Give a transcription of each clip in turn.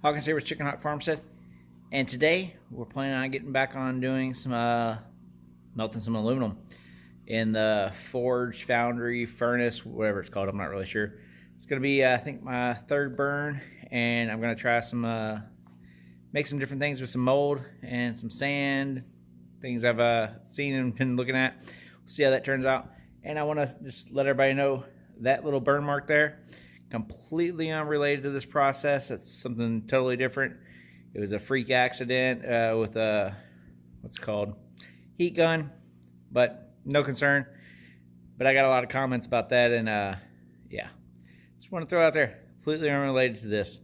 Hawkins here with Chickenhawkfarmstead, and today we're planning on getting back on doing some melting some aluminum in the forge, foundry, furnace, whatever it's called. I'm not really sure. It's gonna be I think my third burn, and I'm gonna try some make some different things with some mold and some sand, things I've seen and been looking at. We'll see how that turns out. And I want to just let everybody know that little burn mark there, completely unrelated to this process. It's something totally different. It was a freak accident with a what's it called, heat gun, but no concern. But I got a lot of comments about that, and yeah, just want to throw it out there, completely unrelated to this.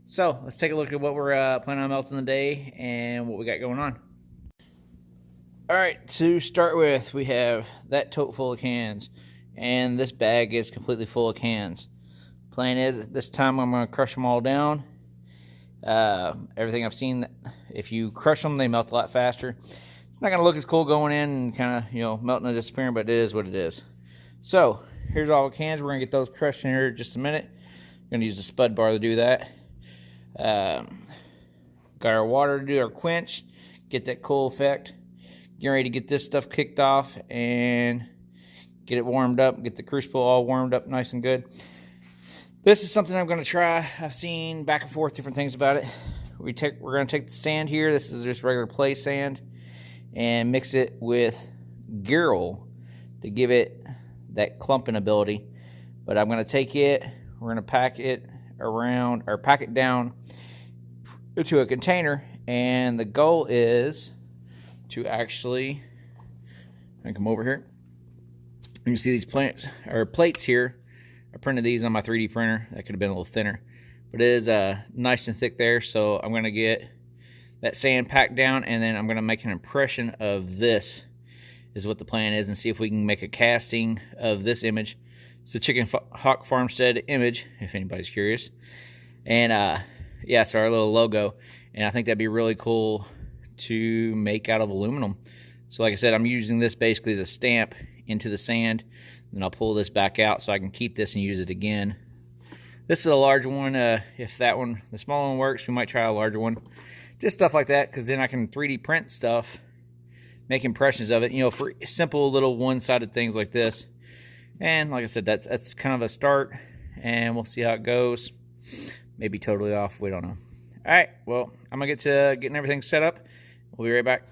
So let's take a look at what we're planning on melting today and what we got going on. All right, to start with, we have that tote full of cans, and this bag is completely full of cans. Plan is, this time I'm going to crush them all down. Everything I've seen, if you crush them, they melt a lot faster. It's not going to look as cool going in and kind of, you know, melting and disappearing, but it is what it is. So here's all the cans. We're going to get those crushed in here in just a minute. I'm going to use the spud bar to do that. Got our water to do our quench, get that cool effect. Getting ready to get this stuff kicked off and get it warmed up, get the crucible all warmed up nice and good. This is something I'm going to try. I've seen back and forth different things about it. We're going to take the sand here. This is just regular play sand, and mix it with Girl to give it that clumping ability. But I'm going to take it, we're going to pack it around, or pack it down into a container, and the goal is to actually, I come over here. You can see these plates here. I printed these on my 3D printer. That could have been a little thinner, but it is nice and thick there. So I'm going to get that sand packed down, and then I'm going to make an impression of this, is what the plan is, and see if we can make a casting of this image. It's the Chickenhawkfarmstead image, if anybody's curious. And yeah, it's our little logo, and I think that'd be really cool to make out of aluminum. So like I said, I'm using this basically as a stamp into the sand, and I'll pull this back out so I can keep this and use it again. This is a large one. If that one, the small one, works, we might try a larger one. Just stuff like that, because then I can 3D print stuff, make impressions of it, you know, for simple little one-sided things like this. And like I said, that's kind of a start, and we'll see how it goes. Maybe totally off, we don't know. All right, well, I'm gonna get to getting everything set up. We'll be right back.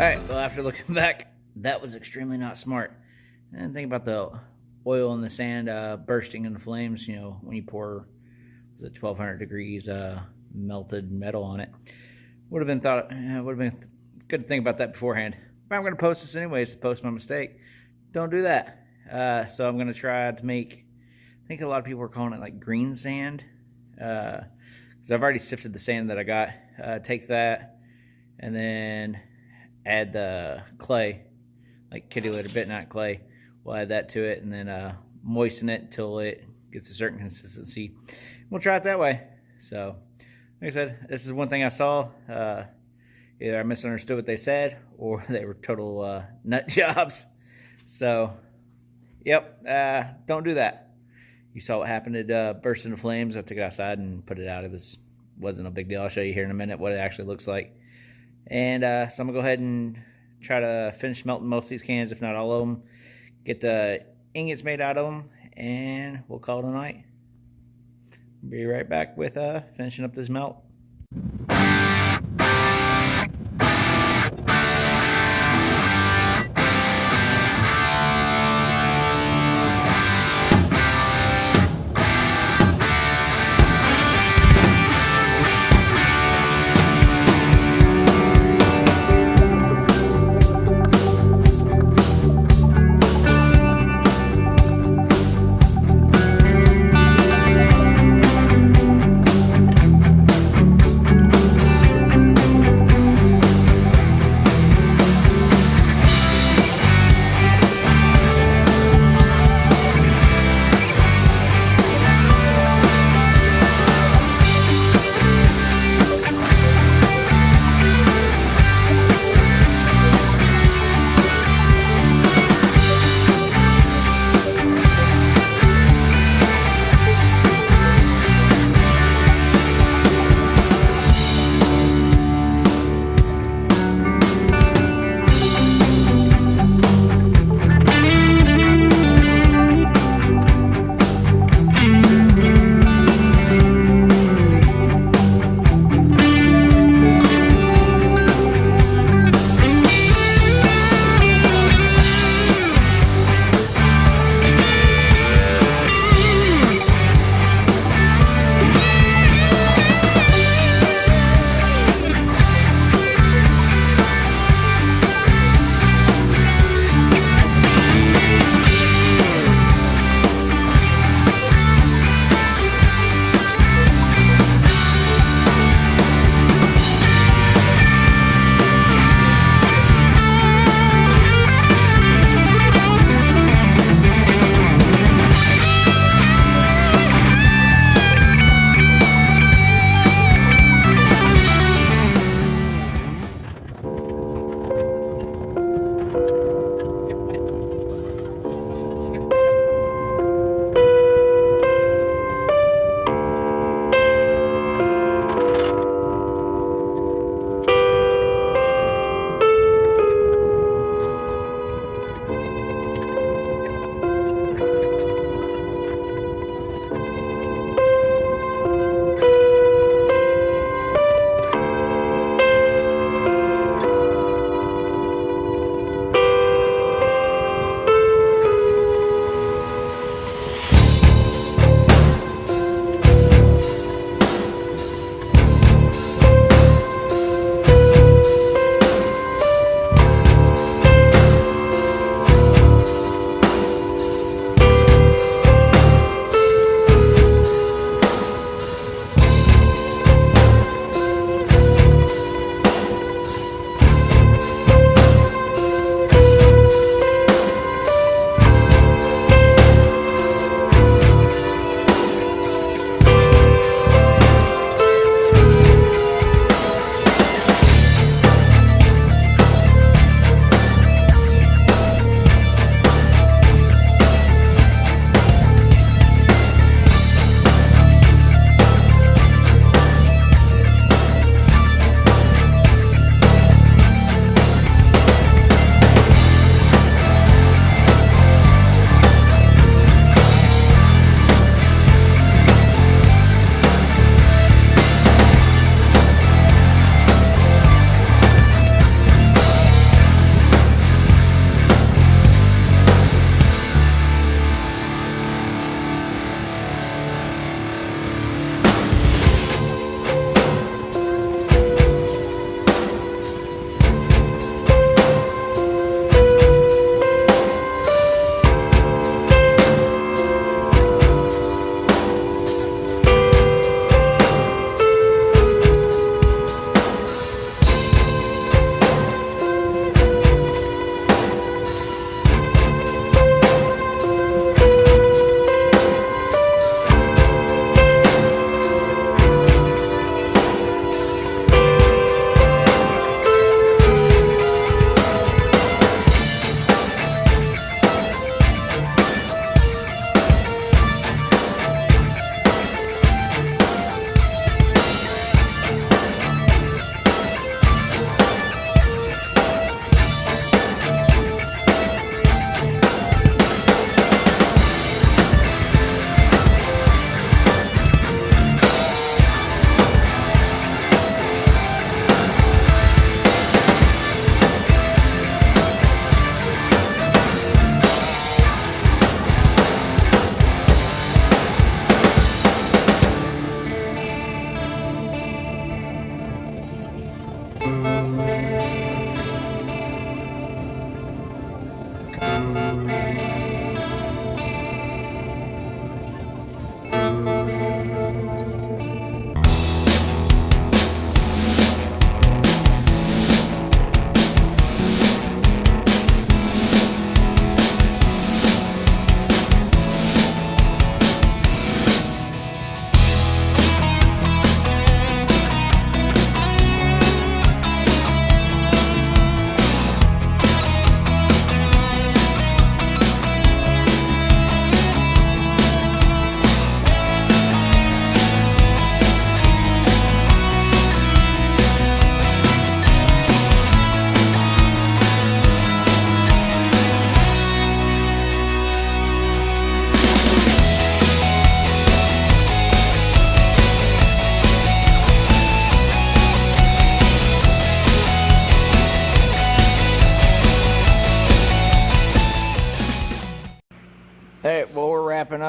Alright, well, after looking back, that was extremely not smart. And think about the oil in the sand bursting into flames, you know, when you pour, was it 1200 degrees melted metal on it. Would have been good to think about that beforehand. But I'm going to post this anyways to post my mistake. Don't do that. So I'm going to try to make, I think a lot of people are calling it like green sand. Because I've already sifted the sand that I got. Take that and then add the clay, like kitty litter bentonite clay. We'll add that to it and then moisten it until it gets a certain consistency. We'll try it that way. So, like I said, this is one thing I saw. Either I misunderstood what they said or they were total nut jobs. So, yep, don't do that. You saw what happened. It burst into flames. I took it outside and put it out. It wasn't a big deal. I'll show you here in a minute what it actually looks like. And so I'm going to go ahead and try to finish melting most of these cans, if not all of them. Get the ingots made out of them, and we'll call it a night. Be right back with finishing up this melt.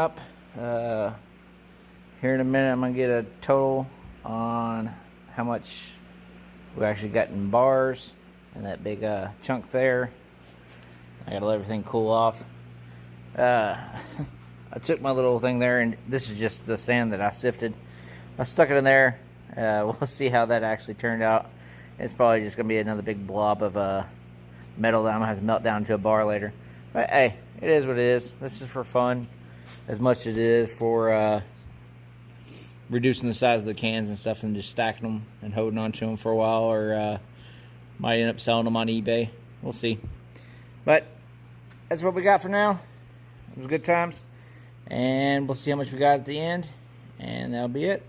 up. Here in a minute, I'm going to get a total on how much we actually got in bars and that big chunk there. I got to let everything cool off. I took my little thing there, and this is just the sand that I sifted. I stuck it in there. We'll see how that actually turned out. It's probably just going to be another big blob of metal that I'm going to have to melt down to a bar later. But hey, it is what it is. This is for fun as much as it is for reducing the size of the cans and stuff and just stacking them and holding on to them for a while, or might end up selling them on eBay. We'll see. But that's what we got for now. It was good times. And we'll see how much we got at the end. And that'll be it.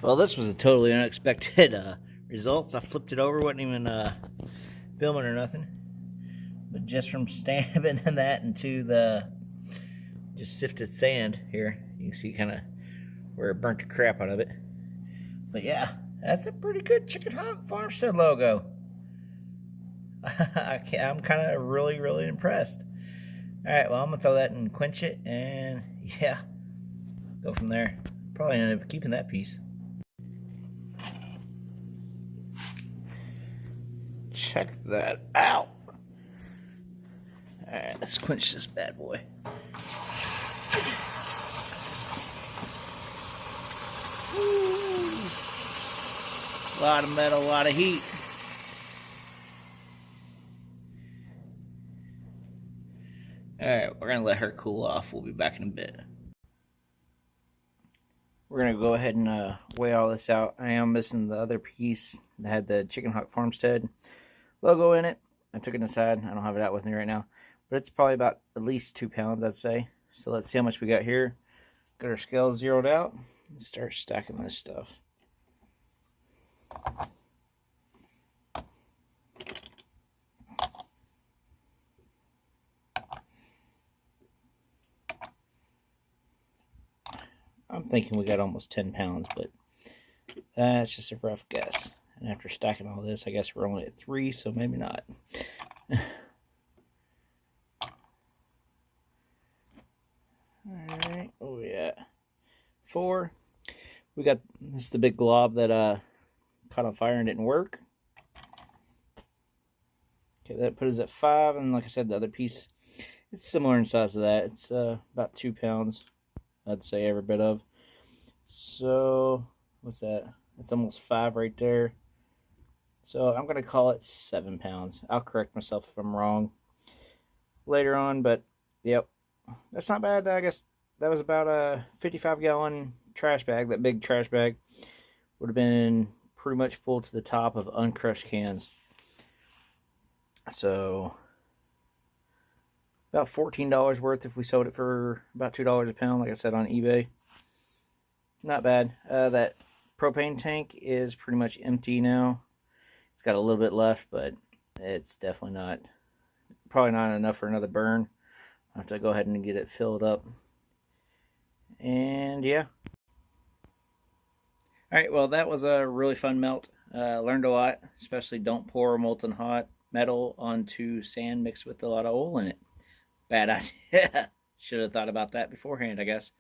Well, this was a totally unexpected results. I flipped it over, wasn't even filming or nothing. But just from stabbing that into the just sifted sand here, you can see kind of where it burnt the crap out of it. But yeah, that's a pretty good Chickenhawkfarmstead logo. I'm kind of really impressed. Alright, well, I'm going to throw that and quench it, and yeah, go from there. Probably end up keeping that piece. Check that out. Alright, let's quench this bad boy. Woo. A lot of metal, a lot of heat. Alright, we're going to let her cool off. We'll be back in a bit. We're going to go ahead and weigh all this out. I am missing the other piece that had the Chickenhawkfarmstead logo in it. I took it inside. I don't have it out with me right now. But it's probably about at least 2 pounds, I'd say. So let's see how much we got here. Got our scales zeroed out. Let's start stacking this stuff. I'm thinking we got almost 10 pounds, but that's just a rough guess. And after stacking all this, I guess we're only at 3, so maybe not. Alright, oh yeah. 4. We got, this is the big glob that caught on fire and didn't work. Okay, that put us at 5, and like I said, the other piece, it's similar in size to that. It's about 2 pounds, I'd say, every bit of. So, what's that? It's almost 5 right there. So, I'm going to call it 7 pounds. I'll correct myself if I'm wrong later on, but, yep. That's not bad. I guess that was about a 55-gallon trash bag. That big trash bag would have been pretty much full to the top of uncrushed cans. So, about $14 worth if we sold it for about $2 a pound, like I said, on eBay. Not bad. That propane tank is pretty much empty now. It's got a little bit left, but it's definitely not, probably not enough for another burn. I'll have to go ahead and get it filled up. And yeah. Alright, well, that was a really fun melt. Learned a lot, especially don't pour molten hot metal onto sand mixed with a lot of oil in it. Bad idea. Should have thought about that beforehand, I guess.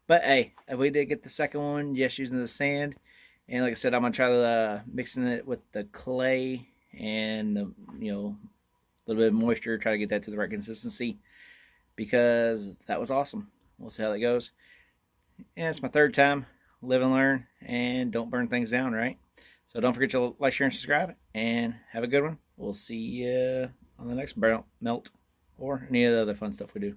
But hey, we did get the second one just using the sand. And like I said, I'm going to try mixing it with the clay and the, you know, a little bit of moisture, try to get that to the right consistency, because that was awesome. We'll see how that goes. And it's my 3rd time. Live and learn, and don't burn things down, right? So don't forget to like, share, and subscribe, and have a good one. We'll see you on the next melt or any of the other fun stuff we do.